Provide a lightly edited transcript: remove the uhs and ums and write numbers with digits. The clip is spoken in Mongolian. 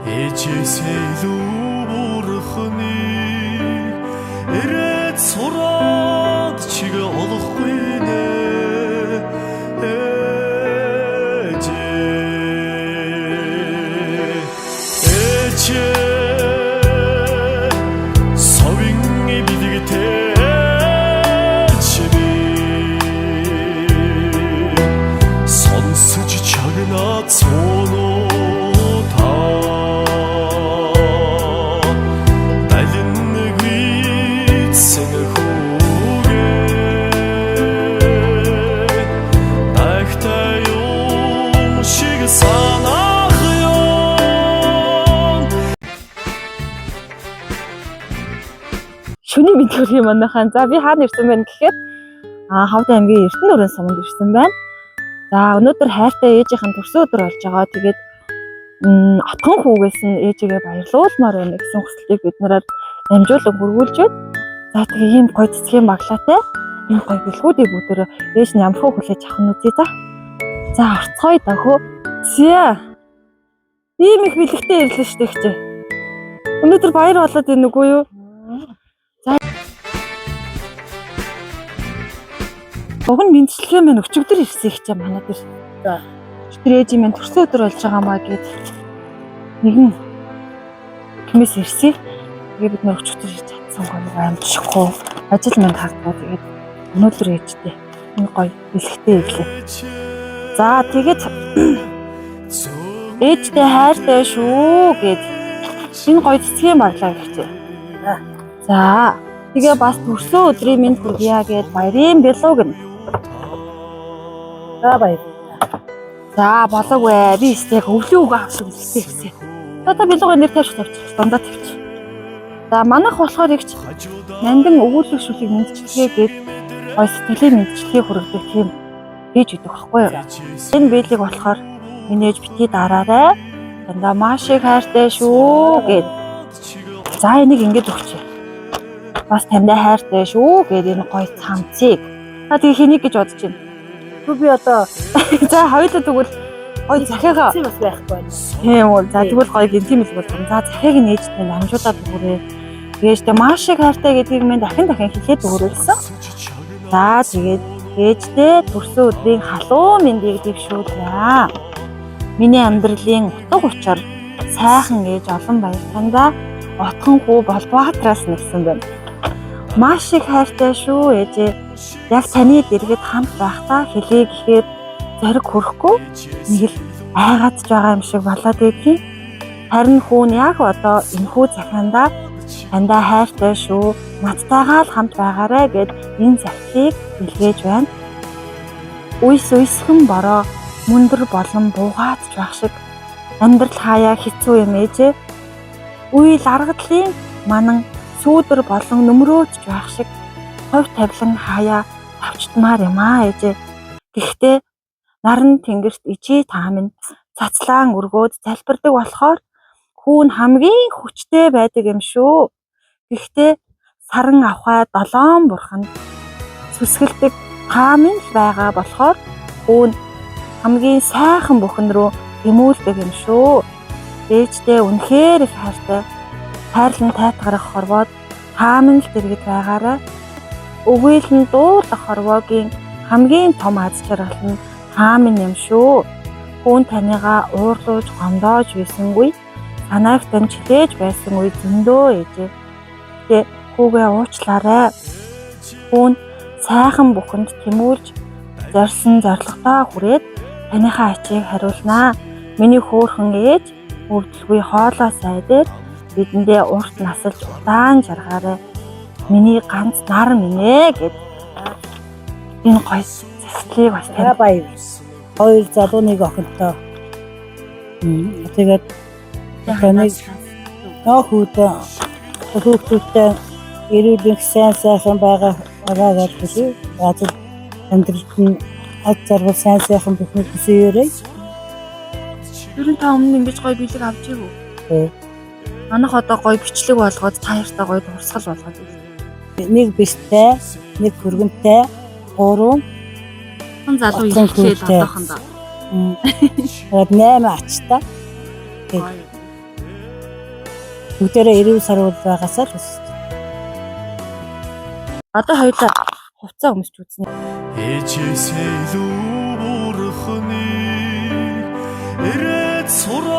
Ээжээсээ илүү бурхны ирээд сураад чиг олохгүй нэ совинги бидгтэй чиби сонсож чагнаад цоноо Шүний мэдхүрхий манайхан. За би хаана ирсэн байна гэхээр Ховд аймгийн Эрдэнэ өрөөнд суманд ирсэн байна. За өнөөдөр хайртай ээжийнхэн төрсөн өдөр болж байгаа. Тэгээд отгон хүүгээс нь ээжигээ баярлуулмаар байна гэсэн хүсэлтийг бид нараар дамжуулан хүргүүлж байна. За тэгээ ийм гоё цэцгийн баглаатай ийм гоё бэлгүүдийг өдөр ээж нь ямар хөө хүлээж авах нь үзье за. За орцгоё дөхөө. Зя. Ийм их бэлэгтэй ирлээ шүү дээ хчээ. Өнөөдөр баяр болоод байна үгүй юу? Уг нь мэдчилгээ мэн өчигдөр ирсэн их юм манай дээр. За. Тэр ээжийн мэн төрсөн өдөр болж байгаа маа гэд нэгэн хэмээс ирсэн. Тэгээ бид нөр өчигдөр ирж чадсан гоё амжихгүй. Ажил мэн хагдгаа тэгээд өнөөдөр ээжтэй энэ гоё бэлэгтэй ирлээ. За тэгээд ээжтэй хайртай шүү гэд энэ гоё цэцгийн баглаа гэхтэй. За тэгээ бас төрсөн өдрийн минь хүргье гэд баярын бэлэг гэнэ. За баяр. За болоогүй би стек өвлийн үг авсан гэсэн. За бэлэг нэр тавьчих дундаа тавьчих. За манайх болохоор ихч нандин өвүүлэх шүлийг мэдчилгээ гэд гой сэтгэлийн мэдчилгээ хүргэдэг тийм хийж өгдөг байхгүй юу? Энэ бэлэг болохоор миний ээж бити дараарай. Дандаа маш их хайртай шүү гэд. За энийг ингэж өгчээ. Бас таньдаа хайртай шүү гэд энэ гой цамцыг. Та тэгээ хэнийг гэж бодож байна? Би одоо за хоёулаа тэгвэл гоё захиагаа бас байхгүй байна. Тийм үү. За тэгвэл гоё гинтим л болох юм. За захиаг нь ээжтэй амжуулаад өгөөрэй. Ээжтэй маш их хайртай гэдгийг минь дахин хэлээд өгөөрэй. За тэгээд ээжтэй төрсөн өдрийн халуун мэндийг дэвшүүлье. Миний амьдралын утга учир сайхан ээж олон баяр тандаа отхон хүү болбаатраас нэгсэн байна. Маш их хайртай шүү ээжээ. Яг таны дэргэд хамт байхдаа хэлээ гэхээр зориг хүрхгүй нэг л айгаадж байгаа юм шиг болоод байдгийг. Харин хүүн яг одоо энэхүү захиандаа тандаа хайртай шүү. Надтайгаа л хамт байгаарай гэд энэ захиыг илгээж байна. Үйс үйсхэн бороо мөндөр болон буугаадж байх шиг амьдрал хаяа хэцүү юм ээжээ. Үйл аргадлын манан сүүдэр болон нөмрөөж байх шиг ховь тавилан хаяа тавчдмаар юм аа ээжээ. Гэхдээ наран тэнгэрт ичээ та минь цацлаан өргөөд залбирдаг болохоор хүүн хамгийн хүчтэй байдаг юм шүү. Гэхдээ саран авхай долоон бурханд сүсгэлдэг та минь л байгаа болохоор хүүн хамгийн сайхан бүхэн рүү тэмүүлдэг юм шүү. Ээжтэй үнэхээр их хайртай. Хайрлан тайтгарах хорвоод та минь л дэргэд байгаарай. Өгөөлн дуулах хорвоогийн хамгийн том аз жаргал нь та минь юм шүү. Хүүн таныгаа уурлуулж гомдоож байсангүй, санааг тань чилээж байсангүй зөндөө ээжээ. Тэ хүүгээ уучлаарай. Хүүн сайхан бүхэнд тэмүүлж зорьсон зорилготой хүрээд таныхаа ачийг хариулнаа. Миний хөөрхөн ээж өвдөлгүй хоолоо сайдэр бидэндээ урт насалж удаан жаргаарай. Миний ганц нар минь ээ гэд энэ гоё цэцлийг бас тань баяр. Хоёр залуу нэг охинтой. Тэгээд таныг хүүхдүүдтэй эрүүл сайн сайхан байгаа гэж хэлээ. Газар амьдралд нь аз жаргал сайн сайхан бүхнийг хүсээрэй. Ерөн та өмнө ингэж гоё бэлэг авч ийв үү? Манайх одоо гоё бичлэг болгоод таартай гоё дурсгал болгоод байна. Нэг биштэй, нэг хөргөнтэй, гурван залуу ихлээл одоохондоо. 8 ачтай. бүгдээрээ эрүүл сарвал байгаасаа л өссөн. Одоо хоёулаа хувцас өмсч үзнэ. ээжээсээ илүү бурхны ирээд сураа